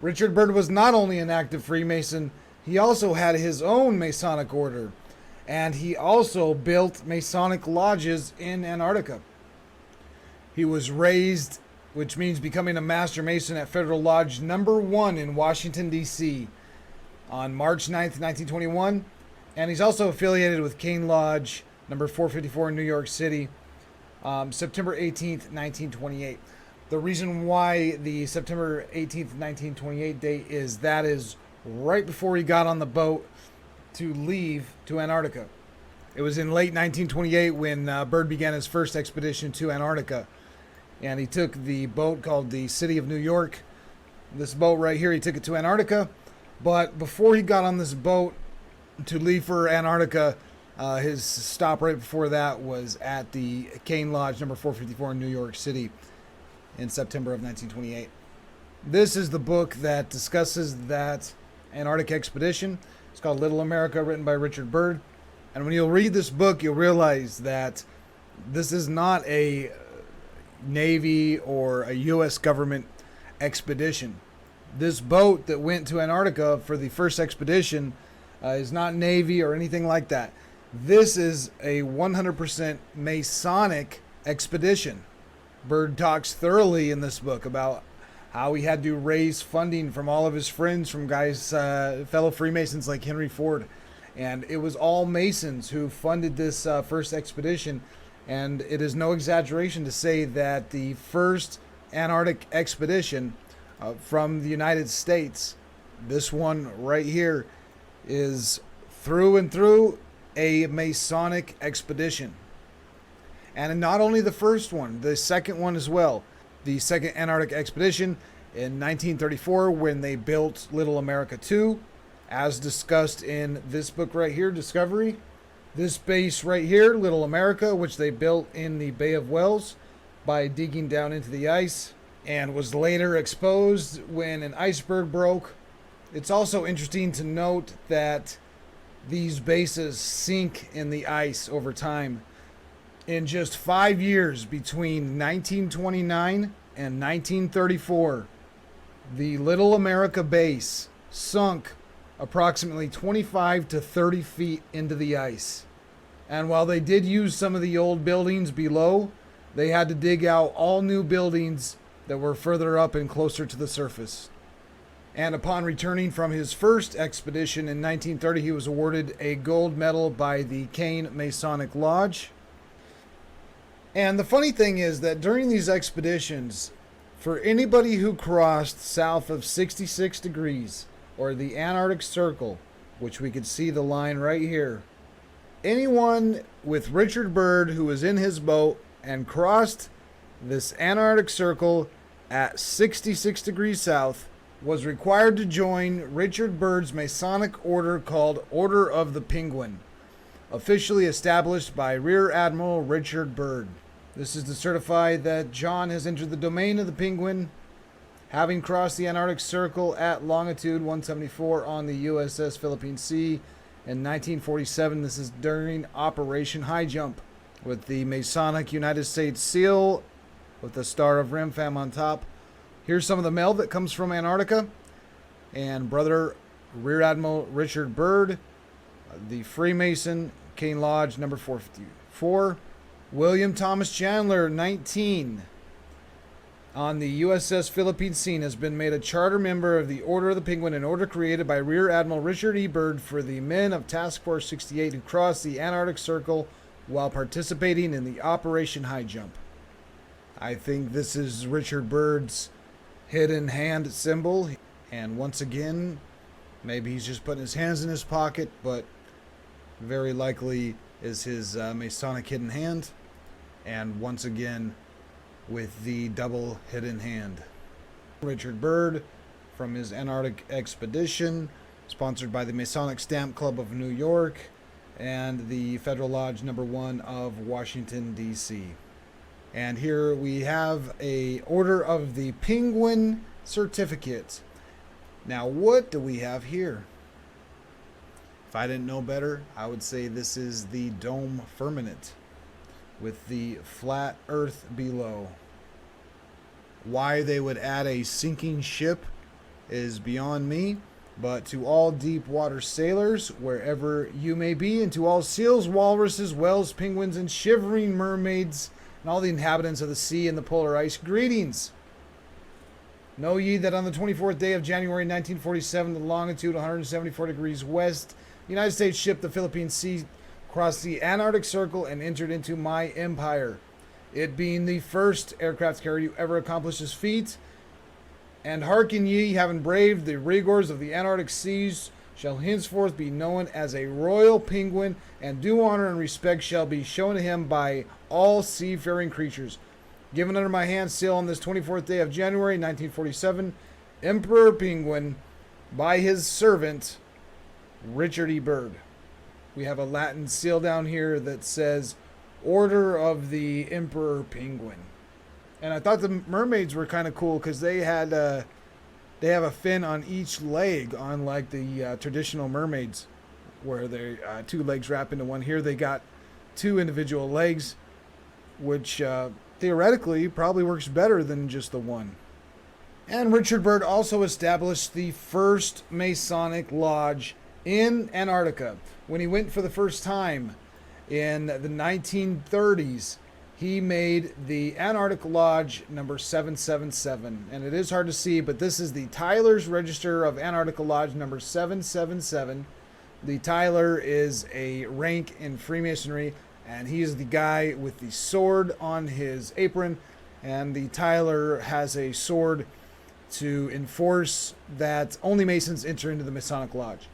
Richard Byrd was not only an active Freemason, he also had his own Masonic order, and he also built Masonic lodges in Antarctica. He was raised, which means becoming a Master Mason, at Federal Lodge number 1 in Washington, D.C. on March 9th, 1921, and he's also affiliated with Kane Lodge number 454 in New York City, September 18th, 1928. The reason why the September 18th, 1928 date is right before he got on the boat to leave to Antarctica. It was in late 1928 when Byrd began his first expedition to Antarctica. And he took the boat called the City of New York. This boat right here, he took it to Antarctica. But before he got on this boat to leave for Antarctica, his stop right before that was at the Kane Lodge number 454 in New York City in September of 1928. This is the book that discusses that Antarctic expedition. It's called Little America, written by Richard Byrd. And when you'll read this book, you'll realize that this is not a Navy or a U.S. government expedition. This boat that went to Antarctica for the first expedition is not Navy or anything like that. This is a 100% Masonic expedition. Byrd talks thoroughly in this book about how he had to raise funding from all of his friends, from guys, fellow Freemasons like Henry Ford. And it was all Masons who funded this first expedition. And it is no exaggeration to say that the first Antarctic expedition from the United States, this one right here, is through and through a Masonic expedition. And not only the first one, the second one as well. The second Antarctic expedition in 1934, when they built Little America 2, as discussed in this book right here, Discovery. This base right here, Little America, which they built in the Bay of Whales by digging down into the ice, and was later exposed when an iceberg broke. It's also interesting to note that these bases sink in the ice over time. In just 5 years, between 1929 and 1934, the Little America base sunk approximately 25 to 30 feet into the ice. And while they did use some of the old buildings below, they had to dig out all new buildings that were further up and closer to the surface. And upon returning from his first expedition in 1930, he was awarded a gold medal by the Kane Masonic Lodge. And the funny thing is that during these expeditions, for anybody who crossed south of 66 degrees, or the Antarctic Circle, which we could see the line right here, anyone with Richard Byrd who was in his boat and crossed this Antarctic Circle at 66 degrees south was required to join Richard Byrd's Masonic order called Order of the Penguin, officially established by Rear Admiral Richard Byrd. This is to certify that John has entered the domain of the Penguin, having crossed the Antarctic Circle at longitude 174 on the USS Philippine Sea in 1947. This is during Operation High Jump, with the Masonic United States seal with the Star of Rimfam on top. Here's some of the mail that comes from Antarctica. And Brother Rear Admiral Richard Byrd, the Freemason, Kane Lodge, number 454. William Thomas Chandler, 19, on the USS Philippine Sea, has been made a charter member of the Order of the Penguin, an order created by Rear Admiral Richard E. Byrd for the men of Task Force 68 who crossed the Antarctic Circle while participating in the Operation High Jump. I think this is Richard Byrd's hidden hand symbol. And once again, maybe he's just putting his hands in his pocket, but very likely is his Masonic hidden hand. And once again, with the double hidden hand. Richard Byrd from his Antarctic expedition, sponsored by the Masonic Stamp Club of New York and the Federal Lodge number 1 of Washington, D.C. And here we have a Order of the Penguin certificate. Now, what do we have here? If I didn't know better, I would say this is the dome firmament with the flat earth below. Why they would add a sinking ship is beyond me. But to all deep water sailors, wherever you may be, and to all seals, walruses, whales, penguins, and shivering mermaids, and all the inhabitants of the sea and the polar ice, greetings. Know ye that on the 24th day of January 1947, the longitude 174 degrees west, the United States ship the Philippine Sea crossed the Antarctic Circle and entered into my empire, it being the first aircraft carrier to ever accomplish this feat. And hearken ye, having braved the rigors of the Antarctic seas, shall henceforth be known as a royal penguin, and due honor and respect shall be shown to him by all seafaring creatures. Given under my hand still on this 24th day of January 1947, Emperor Penguin, by his servant, Richard Byrd. We have a Latin seal down here that says, Order of the Emperor Penguin. And I thought the mermaids were kind of cool because they have a fin on each leg, unlike the traditional mermaids, where they two legs wrap into one. Here they got two individual legs, which theoretically probably works better than just the one. And Richard Byrd also established the first Masonic lodge in Antarctica. When he went for the first time in the 1930s, he made the Antarctic Lodge number 777. And it is hard to see, but this is the Tyler's Register of Antarctica Lodge number 777. The Tyler is a rank in Freemasonry, and he is the guy with the sword on his apron. And the Tyler has a sword to enforce that only Masons enter into the Masonic Lodge.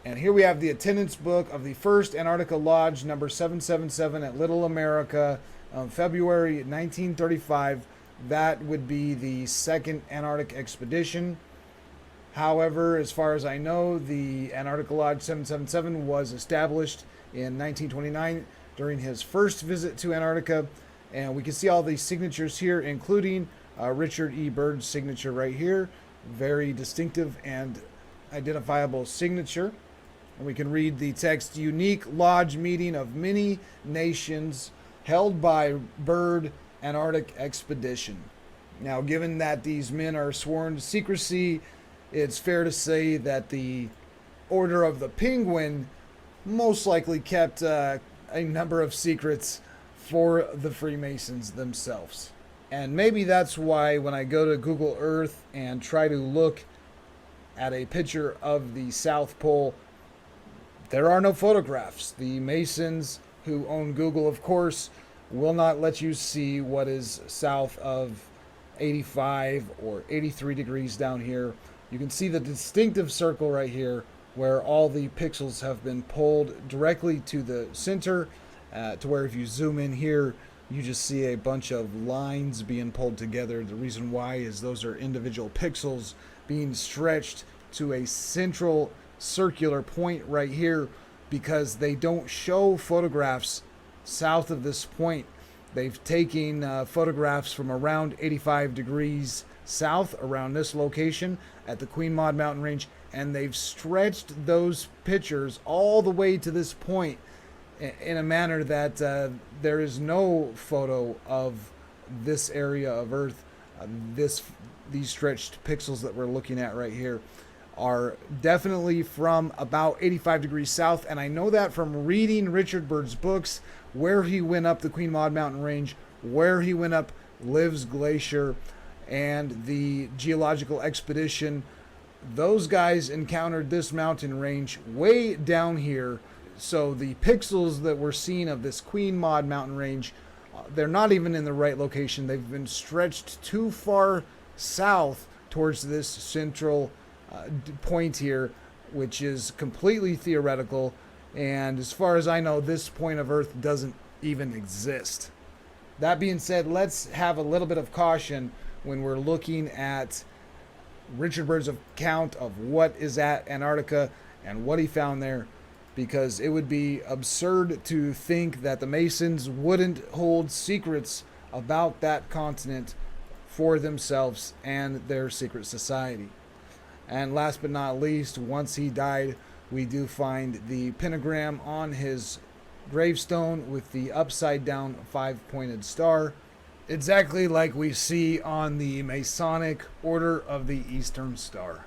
And here we have the attendance book of the first Antarctica Lodge number 777 at Little America, February 1935. That would be the second Antarctic expedition. However, as far as I know, the Antarctica Lodge 777 was established in 1929 during his first visit to Antarctica. And we can see all these signatures here, including Richard E. Byrd's signature right here. Very distinctive and identifiable signature. And we can read the text, Unique Lodge Meeting of Many Nations held by Byrd Antarctic Expedition. Now, given that these men are sworn to secrecy, it's fair to say that the Order of the Penguin most likely kept a number of secrets for the Freemasons themselves. And maybe that's why when I go to Google Earth and try to look at a picture of the South Pole, there are no photographs. The Masons who own Google, of course, will not let you see what is south of 85 or 83 degrees down here. You can see the distinctive circle right here where all the pixels have been pulled directly to the center, to where if you zoom in here, you just see a bunch of lines being pulled together. The reason why is those are individual pixels being stretched to a central circular point right here, because they don't show photographs south of this point. They've taken photographs from around 85 degrees south around this location at the Queen Maud Mountain Range, and they've stretched those pictures all the way to this point in a manner that there is no photo of this area of Earth. These stretched pixels that we're looking at right here are definitely from about 85 degrees south, and I know that from reading Richard Byrd's books, where he went up the Queen Maud Mountain Range, where he went up Liv's Glacier, and the geological expedition. Those guys encountered this mountain range way down here. So the pixels that we're seeing of this Queen Maud Mountain Range, they're not even in the right location. They've been stretched too far south towards this central point here, which is completely theoretical. And as far as I know, this point of Earth doesn't even exist. That being said, let's have a little bit of caution when we're looking at Richard Byrd's account of what is at Antarctica and what he found there, because it would be absurd to think that the Masons wouldn't hold secrets about that continent for themselves and their secret society. And last but not least, once he died, we do find the pentagram on his gravestone with the upside down 5-pointed star. exactly like we see on the Masonic Order of the Eastern Star.